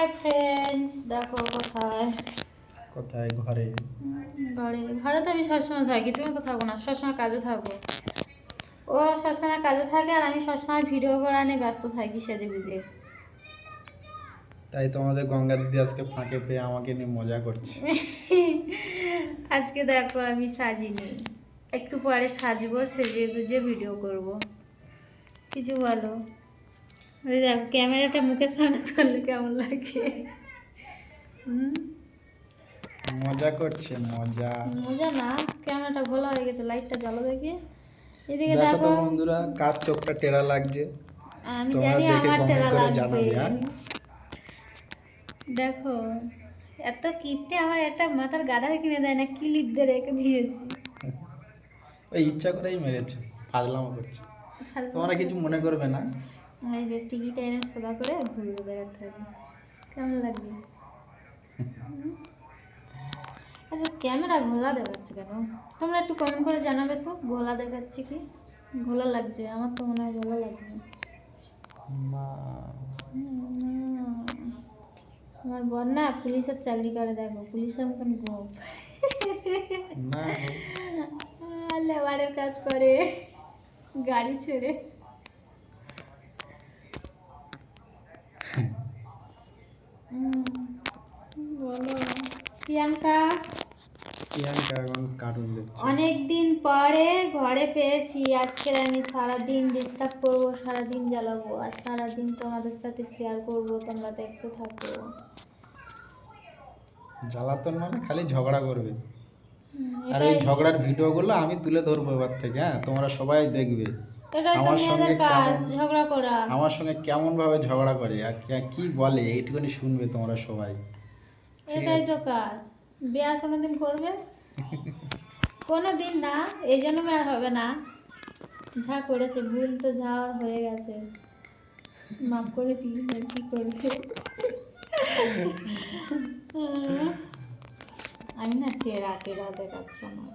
Hi friends, দেখো কোথায় কোথায়? ঘরে। ঘরে তো আমি সবসময় থাকি, তুমি তো থাকো না, সবসময় কাজে থাকো। ও সবসময় কাজে থাকে আর আমি সবসময় ভিডিও করা নিয়ে ব্যস্ত থাকি সেজে গুজে। তাই তোমাদের গঙ্গা দিদি আজকে ফাঁকে পেয়ে আমাকে নিয়ে মজা করছে। আজকে দেখো আমি সাজিনি, একটু পরে সাজবো, সেজে গুজে ভিডিও করব। কিছু বলো। ওই দেখো ক্যামেরাটা মুখের সামনে করলে কেমন লাগে। মজা করছে, মজা। মজা না, ক্যামেরাটা ভোলা হয়ে গেছে, লাইটটা জ্বালো দেখি। এদিকে দেখো তো দেখো, বন্ধুরা, কার চোখটা টেরা লাগছে আমি তোমরা জানি দেখে আমার কমেন্ট টেরা করে লাগবে। জানাবে। হ্যাঁ, দেখো এত কিপটে আমার একটা মাথার গাডারে কিনে দেয় না, ক্লিপ দিয়ে রেখে দিয়েছি। ওই ইচ্ছা করেই মেরেছে, ফাজলামো করছে। তোমরা কিছু মনে করবে না। এই যে টিকিট এনে সোজা করে ঘুরবে বেড়াতে হবে, কেমন লাগবে? আচ্ছা ক্যামেরা ঘোলা দেখাচ্ছে কেন? তোমরা একটু কমেন্ট করে জানাবে তো, ঘোলা দেখাচ্ছে কি ঘোলা লাগছে? আমার তো মনে হয় ঘোলা লাগবে। না, আমার বর না পুলিশের চাকরি করে, দেখো পুলিশের মতন গোপ। না গো। লেবারের কাজ করে গাড়ি ছেড়ে। বলো প্রিয়াঙ্কা। প্রিয়াঙ্কা এখন কার্টুন দেখছে। অনেকদিন পরে ঘরে পেয়েছি, আজকের আমি সারাদিন ডিস্টার্ব করবো, সারাদিন জ্বালাবো আর সারাদিন তোমাদের সাথে শেয়ার করবো, তোমরা দেখতে থাকো। জ্বালাতন মানে খালি ঝগড়া করবে। আর এই এটাই ঝগড়ার ভিডিওগুলো আমি তুলে ধরবো এবার থেকে। হ্যাঁ, তোমরা সবাই দেখবে এটাই তো আমার মেয়েদের সঙ্গে কাজ, কেমন, ঝগড়া করা। আমার সঙ্গে কেমন ভাবে ঝগড়া করে আর কি বলে, এইটুকুনি শুনবে তোমরা সবাই। ঠিক এটাই আছে? তো কাজ। বিয়ার কোনোদিন করবে? কোনোদিন না, এই জন্যই আর হবে না। যা করেছে ভুল তো যা আর হয়ে গেছে, মাফ করে দিই, আর কি করবে। আমি না টেরা টেরা দেখাচ্ছে আমার।